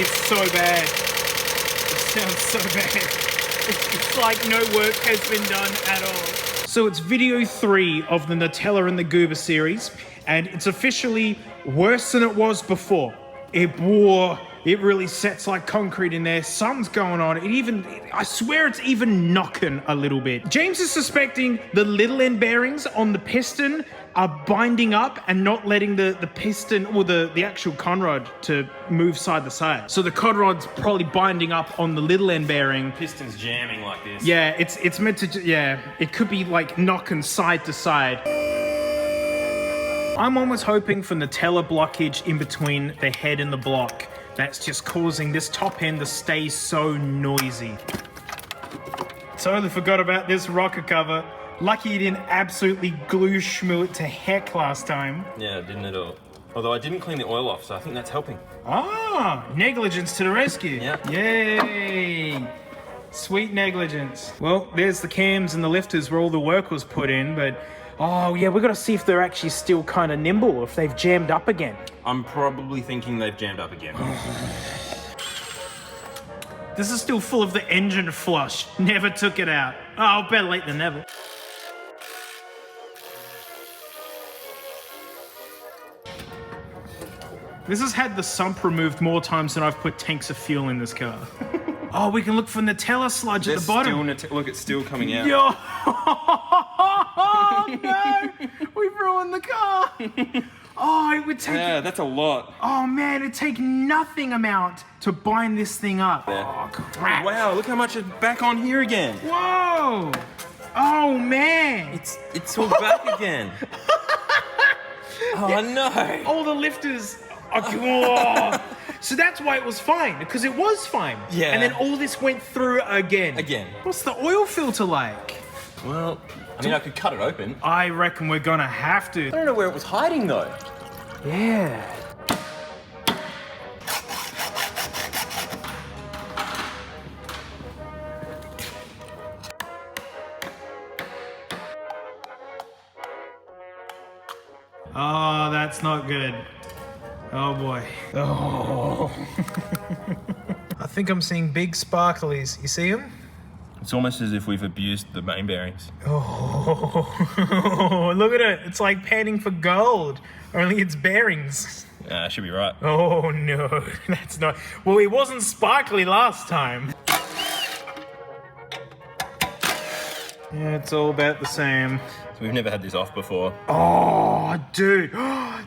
It's so bad. It sounds so bad. It's like no work has been done at all. So it's video 3 of the Nutella and the Goober series, and it's officially worse than it was before. It really sets like concrete in there. Something's going on. I swear it's even knocking a little bit. James is suspecting the little end bearings on the piston are binding up and not letting the piston or the actual conrod to move side to side. So the conrod's probably binding up on the little end bearing. Piston's jamming like this. Yeah, it's meant to, yeah, it could be like knocking side to side. I'm almost hoping for Nutella blockage in between the head and the block. That's just causing this top end to stay so noisy. Totally forgot about this rocker cover. Lucky you didn't absolutely glue schmoo it to heck last time. Yeah, I didn't at all. Although I didn't clean the oil off, so I think that's helping. Ah, negligence to the rescue. Yeah. Yay. Sweet negligence. Well, there's the cams and the lifters where all the work was put in, but oh yeah, we've got to see if they're actually still kind of nimble, if they've jammed up again. I'm probably thinking they've jammed up again. This is still full of the engine flush. Never took it out. Oh, better late than never. This has had the sump removed more times than I've put tanks of fuel in this car. Oh, we can look for Nutella sludge at the bottom. Look, it's still coming out. Yo! Oh no! We've ruined the car! Oh, it would take... Yeah, that's a lot. Oh man, it'd take nothing amount to bind this thing up. Yeah. Oh, crap. Wow, look how much it's back on here again. Whoa! Oh man! It's all back again. Oh no! All the lifters... Oh. So that's why it was fine, because it was fine. Yeah. And then all this went through again. What's the oil filter like? Well, I mean, I could cut it open. I reckon we're gonna have to. I don't know where it was hiding though. Yeah. Oh, that's not good. Oh boy. Oh. I think I'm seeing big sparklies. You see them? It's almost as if we've abused the main bearings. Oh, look at it. It's like panning for gold. Only it's bearings. I should be right. Oh no, that's not. Well, it wasn't sparkly last time. Yeah, it's all about the same. So we've never had this off before. Oh, dude.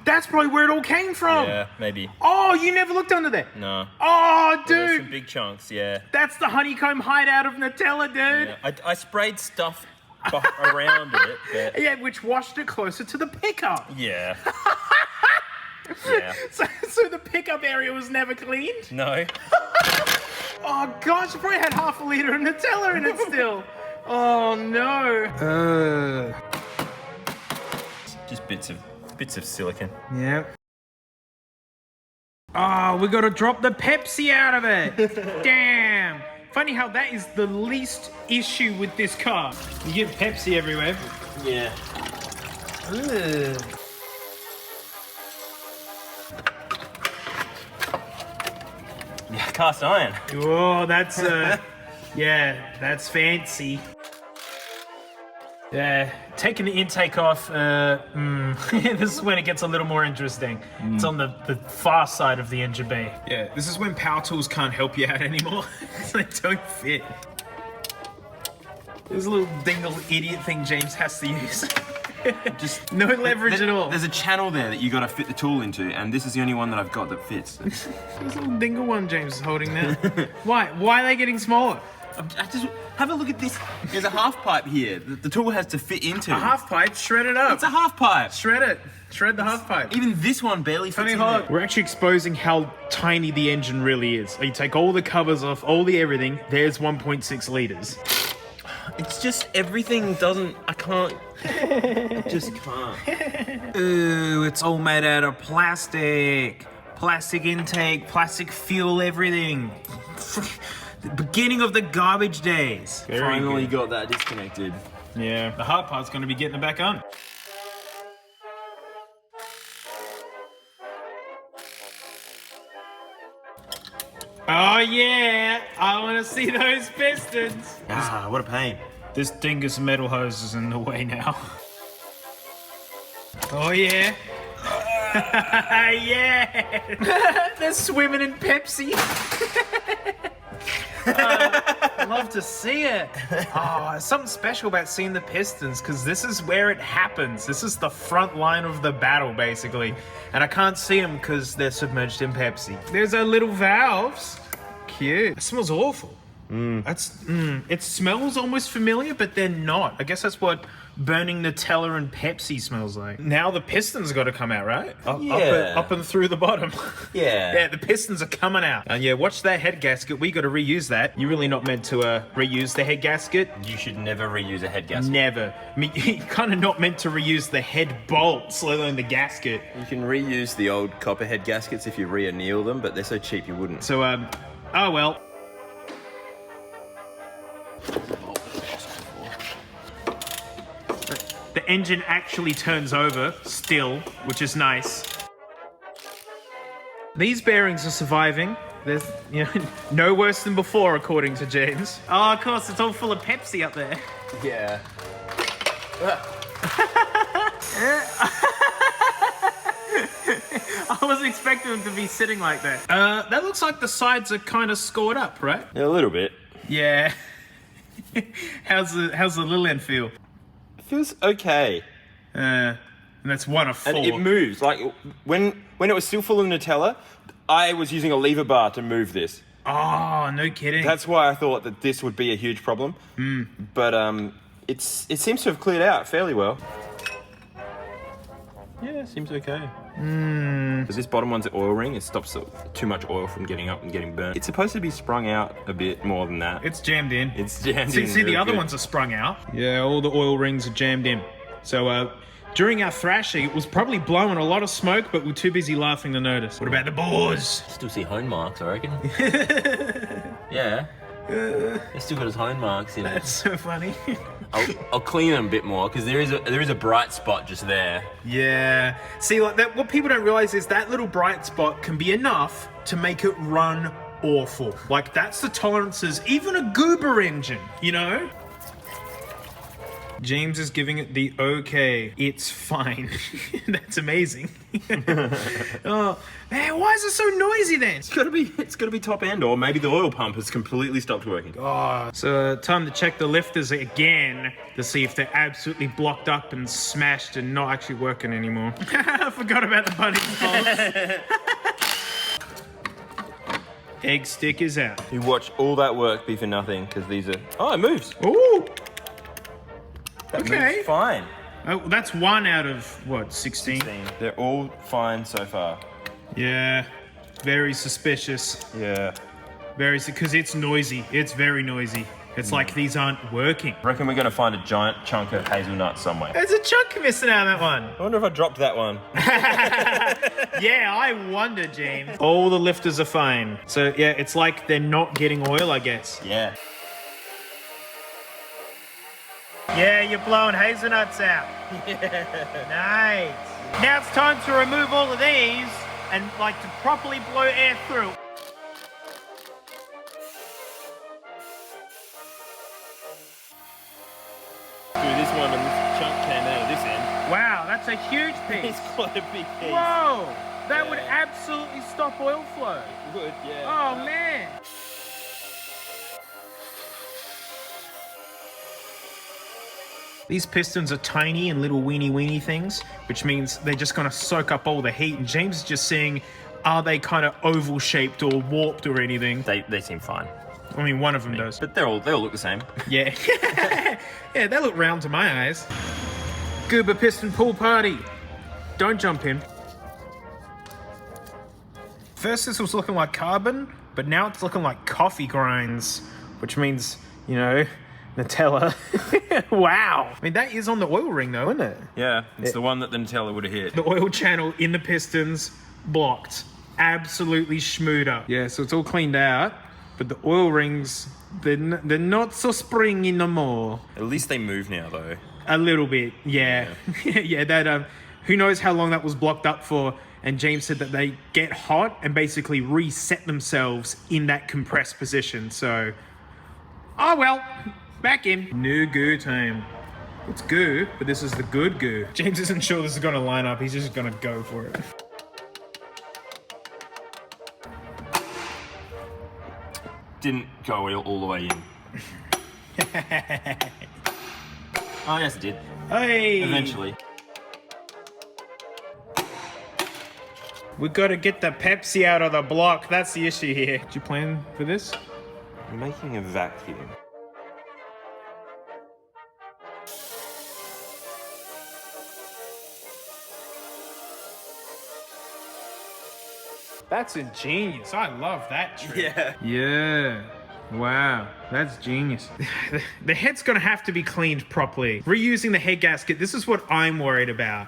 That's probably where it all came from. Yeah, maybe. Oh, you never looked under there? No. Oh, Well, there's dude. some big chunks, yeah. That's the honeycomb hideout of Nutella, dude. Yeah. I sprayed stuff around it, but... Yeah, which washed it closer to the pickup. Yeah. Yeah. So the pickup area was never cleaned? No. Oh, gosh, you probably had half a liter of Nutella in it still. Oh, no. Just bits of silicon. Yeah. Oh, we gotta drop the Pepsi out of it. Damn. Funny how that is the least issue with this car. You get Pepsi everywhere. Yeah. Ugh. Yeah, cast iron. Oh, that's yeah, that's fancy. Yeah, taking the intake off, this is when it gets a little more interesting. It's on the far side of the engine bay. Yeah, this is when power tools can't help you out anymore. They don't fit. There's a little dingle idiot thing James has to use. Just no leverage at all. There's a channel there that you got to fit the tool into, and this is the only one that I've got that fits. There's a little dingle one James is holding there. Why? Why are they getting smaller? I just have a look at this. There's a half pipe here that the tool has to fit into. A half pipe, shred it up. It's a half pipe. Shred it. Shred the half pipe. Even this one barely fits in there. We're actually exposing how tiny the engine really is. You take all the covers off, all the everything, there's 1.6 litres. It's just everything doesn't... I can't... I just can't. Ooh, it's all made out of plastic. Plastic intake, plastic fuel, everything. The beginning of the garbage days. Finally got that disconnected. Yeah, the hard part's going to be getting it back on. Oh yeah, I want to see those pistons. Ah, what a pain. This dingus metal hose is in the way now. Oh yeah. Yeah. They're swimming in Pepsi. Love to see it. Oh, something special about seeing the pistons, because this is where it happens. This is the front line of the battle, basically. And I can't see them because they're submerged in Pepsi. There's our little valves. Cute. It smells awful. It smells almost familiar, but they're not. I guess that's what burning Nutella and Pepsi smells like. Now the pistons got to come out, right? Up and through the bottom. Yeah. Yeah, the pistons are coming out. And yeah, watch that head gasket. We got to reuse that. You're really not meant to reuse the head gasket. You should never reuse a head gasket. Never. I mean, you're kind of not meant to reuse the head bolts, let alone the gasket. You can reuse the old copper head gaskets if you re-anneal them, but they're so cheap you wouldn't. So, oh well. The engine actually turns over still, which is nice. These bearings are surviving. There's, no worse than before, according to James. Oh, of course, it's all full of Pepsi up there. Yeah. I wasn't expecting them to be sitting like that. That looks like the sides are kind of scored up, right? Yeah, a little bit. Yeah. How's the little end feel? It feels okay. And that's one of four. And it moves. Like, when it was still full of Nutella, I was using a lever bar to move this. Oh, no kidding. That's why I thought that this would be a huge problem. But it seems to have cleared out fairly well. Yeah, seems okay. Because this bottom one's an oil ring. It stops too much oil from getting up and getting burnt. It's supposed to be sprung out a bit more than that. It's jammed in. It's jammed in. See, the other ones are sprung out. Yeah, all the oil rings are jammed in. So, during our thrashing, it was probably blowing a lot of smoke, but we're too busy laughing to notice. What about the bores? Still see hone marks, I reckon. Yeah. It's still got his hone marks in it. That's so funny. I'll clean them a bit more because there is a bright spot just there. Yeah. See, like that. What people don't realize is that little bright spot can be enough to make it run awful. Like that's the tolerances, even a Goober engine, James is giving it the okay. It's fine. That's amazing. Oh man, why is it so noisy then? It's gotta be top end, or maybe the oil pump has completely stopped working. Oh, so time to check the lifters again to see if they're absolutely blocked up and smashed and not actually working anymore. I forgot about the bunny's bolts. Egg stick is out. You watch all that work be for nothing because these are. Oh, it moves. Ooh. That Okay. moves fine. Oh, that's one out of what, 16? They're all fine so far. Yeah, very suspicious. Yeah. Because it's noisy. It's very noisy. It's like these aren't working. I reckon we're gonna find a giant chunk of hazelnut somewhere. There's a chunk missing out of that one. I wonder if I dropped that one. Yeah, I wonder, James. All the lifters are fine. So yeah, it's like they're not getting oil, I guess. Yeah. Yeah, you're blowing hazelnuts out. Yeah. Nice. Now it's time to remove all of these and to properly blow air through. Through this one and this chunk came out of this end. Wow, that's a huge piece. It's quite a big piece. Whoa, that would absolutely stop oil flow. It would, yeah. Oh man. These pistons are tiny and little weeny things, which means they're just going to soak up all the heat. And James is just seeing, are they kind of oval shaped or warped or anything? They seem fine. I mean, one of them does. But they all look the same. Yeah. Yeah, they look round to my eyes. Goober piston pool party. Don't jump in. First this was looking like carbon, but now it's looking like coffee grinds, which means, Nutella. Wow. I mean, that is on the oil ring though, isn't it? Yeah, it's the one that the Nutella would have hit. The oil channel in the pistons blocked. Absolutely schmooed up. Yeah, so it's all cleaned out, but the oil rings, they're not so springy no more. At least they move now though. A little bit, yeah. Yeah, that, who knows how long that was blocked up for. and James said that they get hot and basically reset themselves in that compressed position. So, oh well, back in. New goo time. It's goo, but this is the good goo. James isn't sure this is gonna line up, he's just gonna go for it. Didn't go all the way in. Oh, yes, it did. Hey! Eventually. We gotta get the Pepsi out of the block. That's the issue here. Did you plan for this? I'm making a vacuum. That's ingenious. I love that trick. Yeah. Yeah. Wow, that's genius. The head's gonna have to be cleaned properly. Reusing the head gasket, this is what I'm worried about.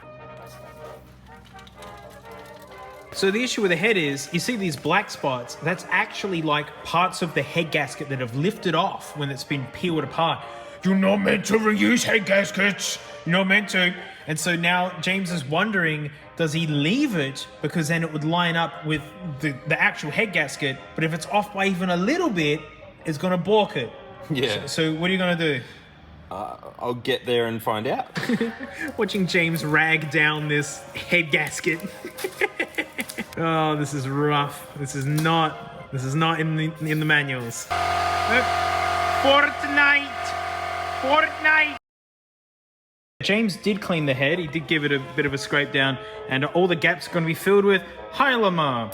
So the issue with the head is, you see these black spots, that's actually like parts of the head gasket that have lifted off when it's been peeled apart. You're not meant to reuse head gaskets. You're not meant to. And so now James is wondering, does he leave it because then it would line up with the actual head gasket, but if it's off by even a little bit, it's gonna balk it. Yeah. So what are you gonna do? I'll get there and find out. Watching James rag down this head gasket. Oh, this is rough. This is not in the manuals. Fortnite. James did clean the head. He did give it a bit of a scrape down, and all the gaps are going to be filled with Hylamar.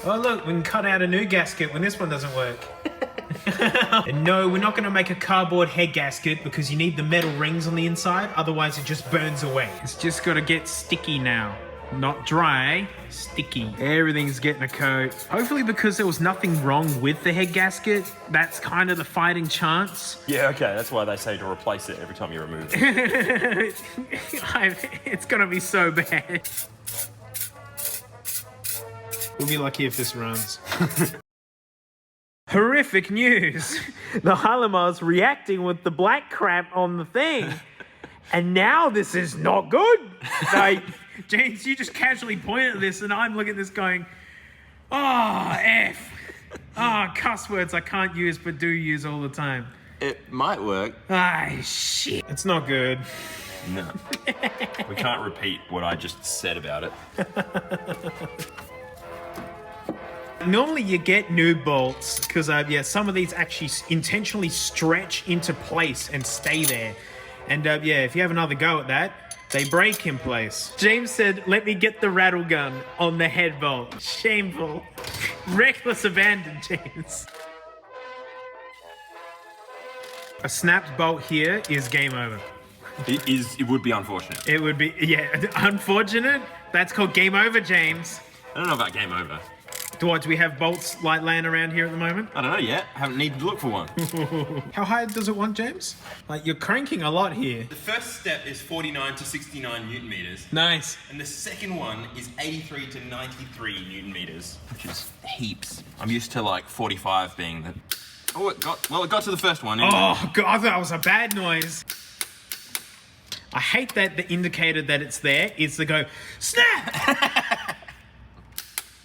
Oh look, we can cut out a new gasket when this one doesn't work. And no, we're not going to make a cardboard head gasket because you need the metal rings on the inside, otherwise it just burns away. It's just got to get sticky now. Not dry, sticky. Everything's getting a coat. Hopefully because there was nothing wrong with the head gasket, that's kind of the fighting chance. Yeah, okay, that's why they say to replace it every time you remove it. It's going to be so bad. We'll be lucky if this runs. Horrific news. The Hylamar's reacting with the black crap on the thing. And now this is not good. Like, James, you just casually point at this and I'm looking at this going, oh, F. Oh, cuss words I can't use but do use all the time. It might work. Ah, shit. It's not good. No. We can't repeat what I just said about it. Normally you get new bolts because some of these actually intentionally stretch into place and stay there. And if you have another go at that, they break in place. James said, let me get the rattle gun on the head bolt. Shameful. Reckless abandon, James. A snapped bolt here is game over. It would be unfortunate. It would be, unfortunate? That's called game over, James. I don't know about game over. Do we have bolts like laying around here at the moment? I don't know yet. Haven't needed to look for one. How high does it want, James? Like, you're cranking a lot here. The first step is 49 to 69 Newton meters. Nice. And the second one is 83 to 93 Newton meters, which is heaps. I'm used to like 45 being the... Oh, it got to the first one. Anyway. Oh, God, I thought that was a bad noise. I hate that the indicator that it's there is to go, snap!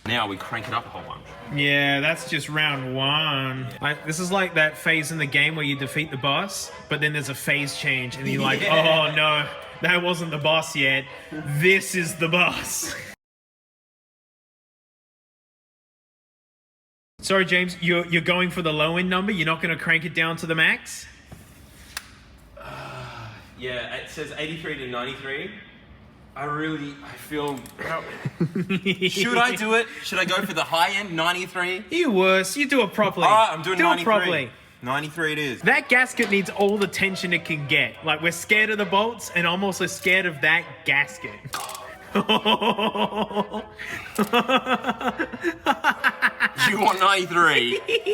Now we crank it up a whole bunch. Yeah, that's just round one. Like, this is like that phase in the game where you defeat the boss, but then there's a phase change and you're like, oh no, that wasn't the boss yet. This is the boss. Sorry, James, you're going for the low end number? You're not going to crank it down to the max? Yeah, it says 83 to 93. I feel... Should I do it? Should I go for the high end, 93? You worse. You do it properly. All right, I'm doing 93. Do it properly. 93 it is. That gasket needs all the tension it can get. Like, we're scared of the bolts, and I'm also scared of that gasket. You want 93? There it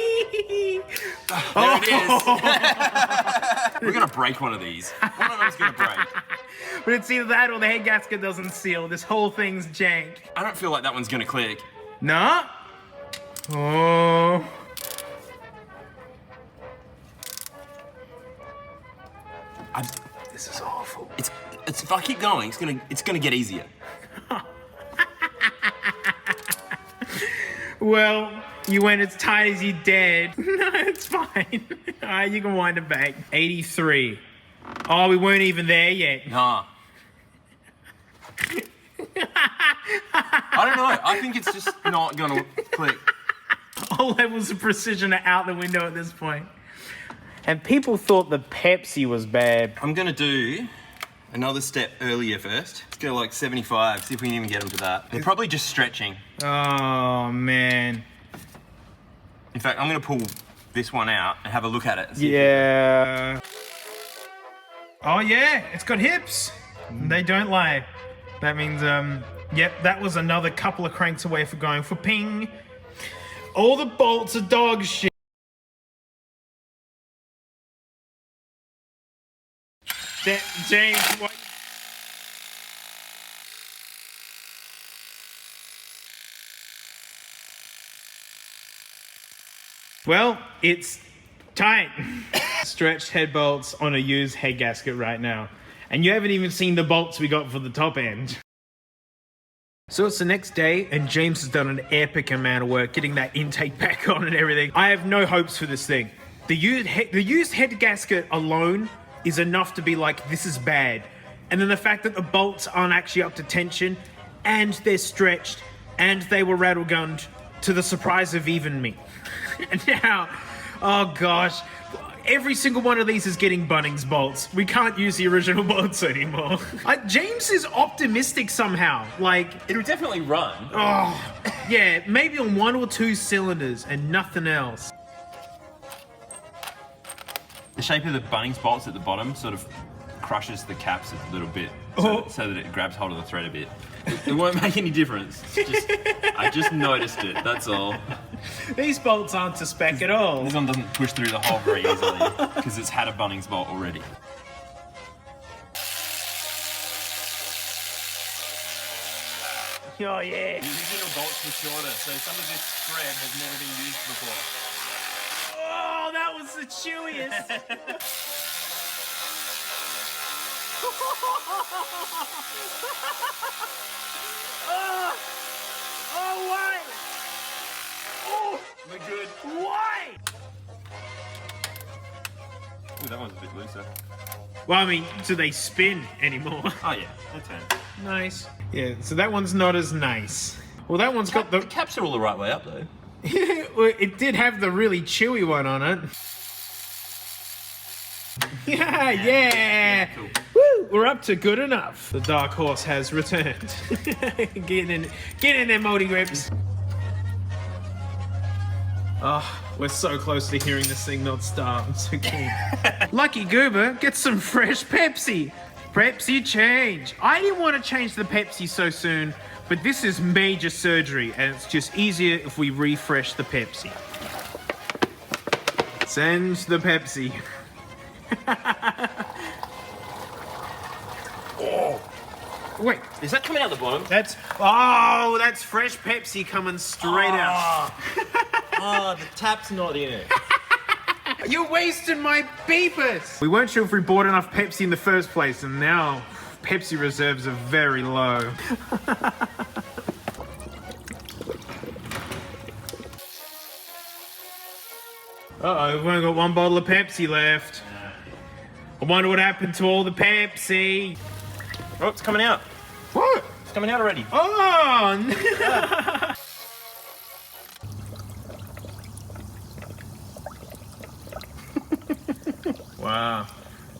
is. We're going to break one of these. One of them's going to break. But it's either that or the head gasket doesn't seal. This whole thing's jank. I don't feel like that one's going to click. No? Oh. This is awful. if I keep going, it's gonna get easier. Well, you went as tight as you dared. No, it's fine. All right, you can wind it back. 83. Oh, we weren't even there yet. Nah. I don't know. I think it's just not gonna click. All levels of precision are out the window at this point. And people thought the Pepsi was bad. I'm gonna do another step earlier first. Let's go like 75, see if we can even get them to that. They're probably just stretching. Oh, man. In fact, I'm gonna pull this one out and have a look at it. Yeah. Oh, yeah, it's got hips. They don't lie. That means, yep, that was another couple of cranks away for going for ping. All the bolts are dog shit. James, what? Well, it's tight. Stretched head bolts on a used head gasket right now. And you haven't even seen the bolts we got for the top end. So it's the next day, and James has done an epic amount of work getting that intake back on and everything. I have no hopes for this thing. The used head gasket alone is enough to be like, this is bad. And then the fact that the bolts aren't actually up to tension, and they're stretched, and they were rattle gunned, to the surprise of even me. And now, oh gosh, every single one of these is getting Bunnings bolts. We can't use the original bolts anymore. James is optimistic somehow. Like, It'll definitely run. oh, yeah, maybe on 1 or 2 cylinders and nothing else. The shape of the Bunnings bolts at the bottom sort of crushes the caps a little bit so that it grabs hold of the thread a bit. It won't make any difference. I just noticed it, that's all. These bolts aren't to spec at all. This one doesn't push through the hole very easily because it's had a Bunnings bolt already. Oh yeah. The original bolts were shorter, so some of this thread has never been used before. Oh, that was the chewiest. Oh, why? Oh, We're good. why? Ooh, that one's a bit looser. Well, I mean, do they spin anymore? Oh yeah, they turn. Nice. Yeah, so that one's not as nice. Well, that one's got The the... caps are all the right way up though. Well, it did have the really chewy one on it. Yeah. Cool. Woo, we're up to good enough. The dark horse has returned. Get in there, Moldy Grips. Oh, we're so close to hearing this thing not start. I'm so keen. Lucky Goober, get some fresh Pepsi. Pepsi change. I didn't want to change the Pepsi so soon, but this is major surgery, and it's just easier if we refresh the Pepsi. Send the Pepsi. Oh, Wait, is that coming out the bottom? that's fresh Pepsi coming straight out. Oh, the tap's not in it. You're wasting my beepers. We weren't sure if we bought enough Pepsi in the first place, and now Pepsi reserves are very low. Uh-oh, we've only got 1 bottle of Pepsi left. I wonder what happened to all the Pepsi. Oh, it's coming out. What? It's coming out already. Oh! Wow.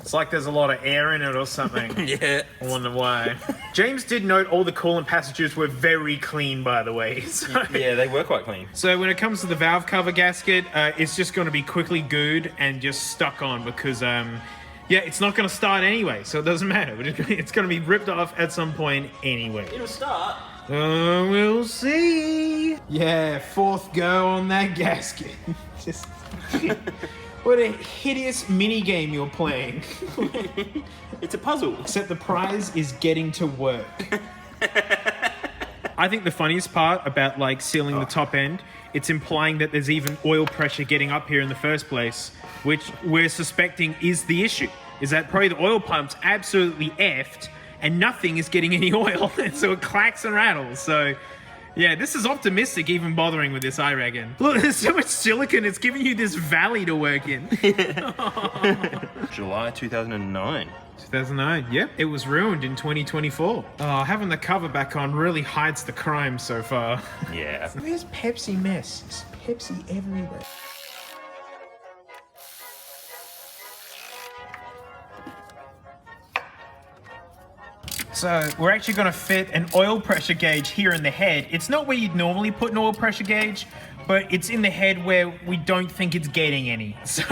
It's like there's a lot of air in it or something. Yeah. I wonder why. James did note all the coolant passages were very clean, by the way. So, Yeah, they were quite clean. so when it comes to the valve cover gasket, it's just going to be quickly gooed and just stuck on because, yeah, it's not going to start anyway, so it doesn't matter. It's going to be ripped off at some point anyway. It'll start. We'll see. Yeah, 4th go on that gasket. Just... What a hideous mini game you're playing. It's a puzzle. Except the prize is getting to work. I think the funniest part about like sealing the top end, it's implying that there's even oil pressure getting up here in the first place, which we're suspecting is the issue. is that probably the oil pump's absolutely effed and nothing is getting any oil. And so it clacks and rattles. So yeah, this is optimistic even bothering with this, I reckon. Look, there's so much silicon, it's giving you this valley to work in. July 2009. 2009, yep. It was ruined in 2024. Oh, having the cover back on really hides the crime so far. Yeah. Where's Pepsi mess? There's Pepsi everywhere. So we're actually going to fit an oil pressure gauge here in the head. It's not where you'd normally put an oil pressure gauge, but it's in the head where we don't think it's getting any. So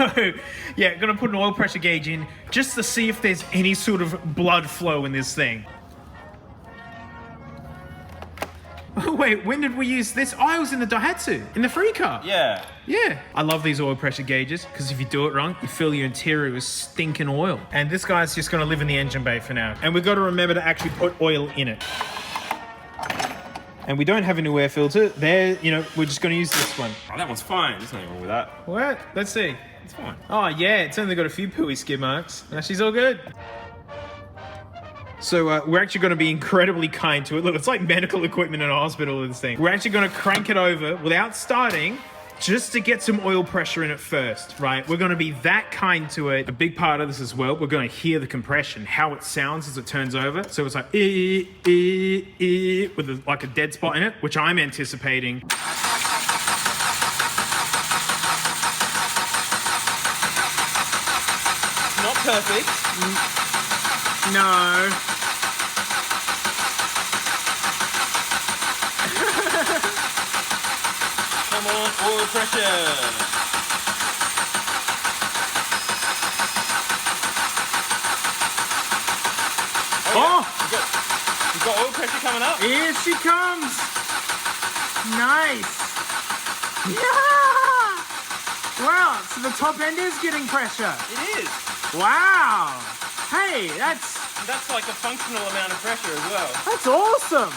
yeah, going to put an oil pressure gauge in just to see if there's any sort of blood flow in this thing. Oh, wait, when did we use this? Oh, I was in the Daihatsu, in the free car. Yeah. Yeah. I love these oil pressure gauges because if you do it wrong, you fill your interior with stinking oil. And this guy's just going to live in the engine bay for now. And we've got to remember to actually put oil in it. And we don't have a new air filter. There, you know, we're just going to use this one. Oh, that one's fine. There's nothing wrong with that. What? Let's see. It's fine. Oh, yeah, it's only got a few pooey skid marks. Now she's all good. So we're actually going to be incredibly kind to it. Look, it's like medical equipment in a hospital with this thing. We're actually going to crank it over without starting just to get some oil pressure in it first, right? We're going to be that kind to it. A big part of this as well, we're going to hear the compression, how it sounds as it turns over. So it's like, with like a dead spot in it, which I'm anticipating. Not perfect. No. Come on, oil pressure. Oh! We've got oil pressure coming up. Here she comes. Nice. Yeah! Wow, so the top end is getting pressure. It is. Wow. Hey, that's like a functional amount of pressure as well. That's awesome!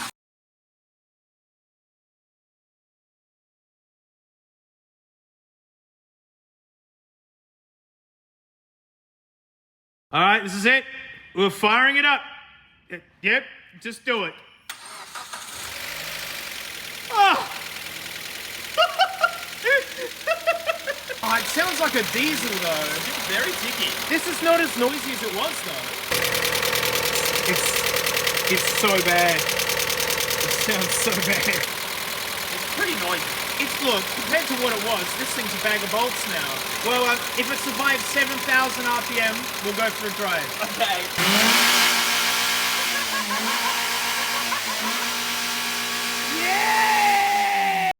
All right, this is it. We're firing it up. Yep, just do it. Oh! Oh, it sounds like a diesel though. It's very ticky. This is not as noisy as it was though. It's so bad. It sounds so bad. It's pretty noisy. Look, compared to what it was, this thing's a bag of bolts now. Well, if it survives 7,000 RPM, we'll go for a drive. Okay. Yeah!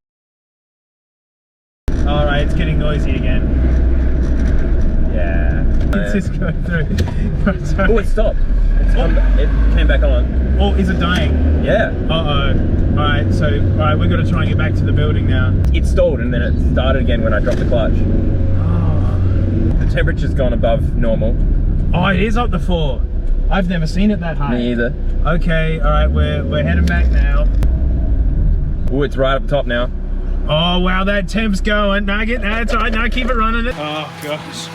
All right, it's getting noisy again. Yeah. It's just going through. Oh, it stopped. It came back on. Oh, is it dying? Yeah. Uh-oh. Alright, we've got to try and get back to the building now. It stalled and then it started again when I dropped the clutch. Oh, The temperature's gone above normal. oh it is up to 4. I've never seen it that high. Me either. Okay, alright, we're heading back now. Oh, it's right up top now. Oh wow, that temp's going. No, it's alright, no, keep it running. Oh gosh.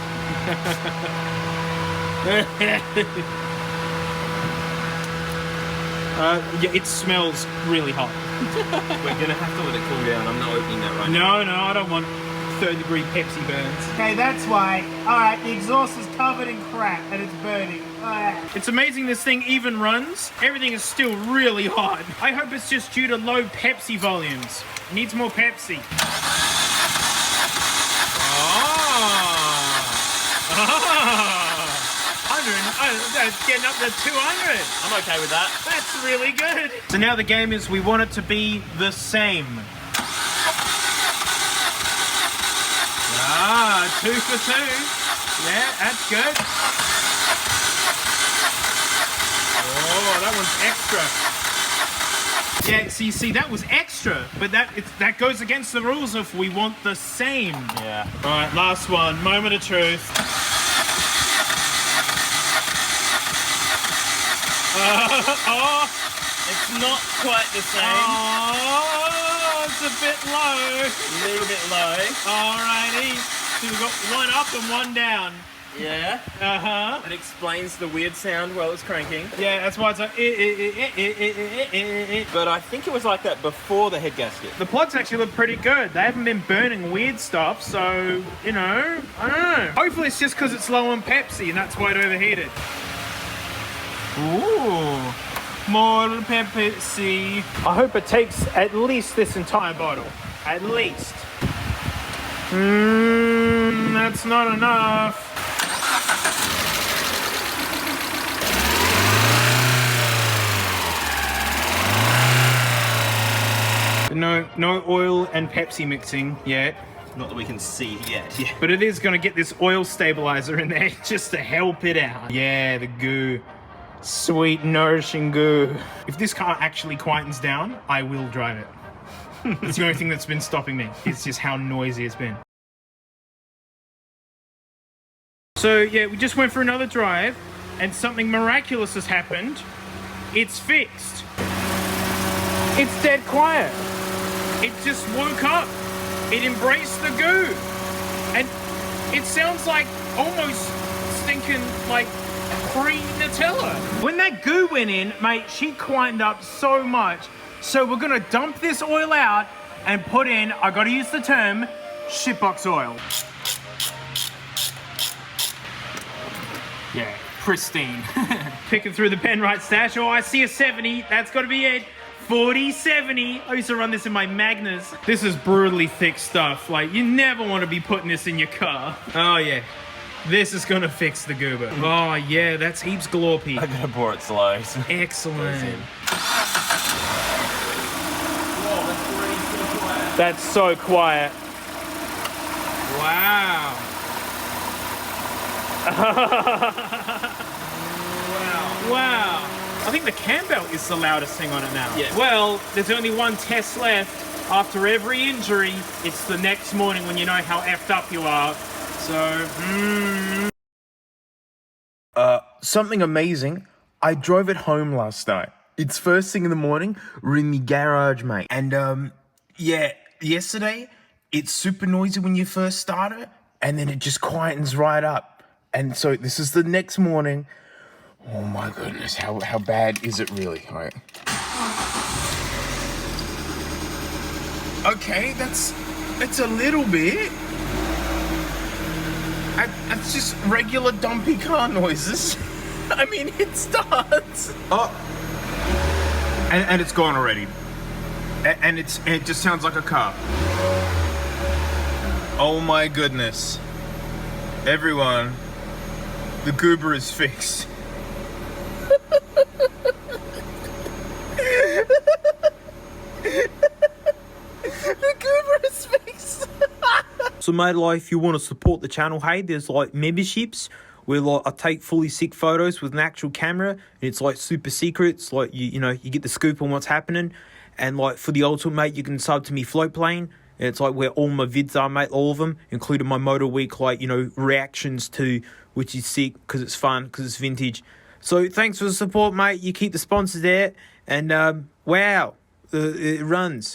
Yeah, it smells really hot. We're gonna have to let it cool down. I'm not opening that right now. No, I don't want 3rd-degree Pepsi burns. Okay, that's why. Alright, the exhaust is covered in crap and it's burning. It's amazing this thing even runs. Everything is still really hot. I hope it's just due to low Pepsi volumes. It needs more Pepsi. That's getting up to 200. I'm okay with that. That's really good. So now the game is we want it to be the same. 2 for 2. Yeah, that's good. Oh, that one's extra. Yeah, see, that was extra, but that goes against the rules if we want the same. Yeah. All right, last one. Moment of truth. It's not quite the same. Oh, it's a bit low. A little bit low. Alrighty. So we've got one up and one down. Yeah. Uh-huh. It explains the weird sound while it's cranking. Yeah, that's why it's like... But I think it was like that before the head gasket. The plugs actually look pretty good. They haven't been burning weird stuff, so, you know, I don't know. Hopefully it's just because it's low on Pepsi and that's why it overheated. Ooh, more Pepsi. I hope it takes at least this entire bottle. At least. That's not enough. No oil and Pepsi mixing yet. Not that we can see yet. Yeah. But it is going to get this oil stabilizer in there just to help it out. Yeah, the goo. Sweet, nourishing goo. If this car actually quietens down, I will drive it. It's the only thing that's been stopping me. It's just how noisy it's been. So yeah, we just went for another drive and something miraculous has happened. It's fixed. It's dead quiet. It just woke up. It embraced the goo. And it sounds like almost stinking like pre-Nutella. When that goo went in, mate, she quietened up so much. So we're gonna dump this oil out and put in, I gotta use the term, shitbox oil. Yeah, pristine. Picking through the Penrite stash. Oh, I see a 70. That's gotta be it. 40/70. I used to run this in my Magnus. This is brutally thick stuff. Like, you never want to be putting this in your car. Oh, yeah. This is gonna fix the Goober. Oh, yeah, that's heaps glorpy. I gotta pour it slow. Excellent. That's so quiet. Wow. Wow. I think the cam belt is the loudest thing on it now. Yeah. Well, there's only one test left. After every injury, it's the next morning when you know how effed up you are. So, Something amazing. I drove it home last night. It's first thing in the morning. We're in the garage, mate. And, yeah, yesterday, it's super noisy when you first start it, and then it just quietens right up. And so this is the next morning. Oh my goodness, how bad is it really? All right. Okay, that's a little bit. That's just regular dumpy car noises. I mean, it starts. Oh, and it's gone already. And it just sounds like a car. Oh my goodness. Everyone, the Goober is fixed. The Goober is fixed. So mate, like, if you want to support the channel, hey, there's like memberships where like I take fully sick photos with an actual camera, and it's like super secret. It's like you know you get the scoop on what's happening. And like for the ultimate, mate, you can sub to me float plane. And it's like where all my vids are, mate, all of them, including my Motor Week, like, you know, reactions to, which is sick because it's fun, because it's vintage. So thanks for the support, mate. You keep the sponsors there, and wow, it runs.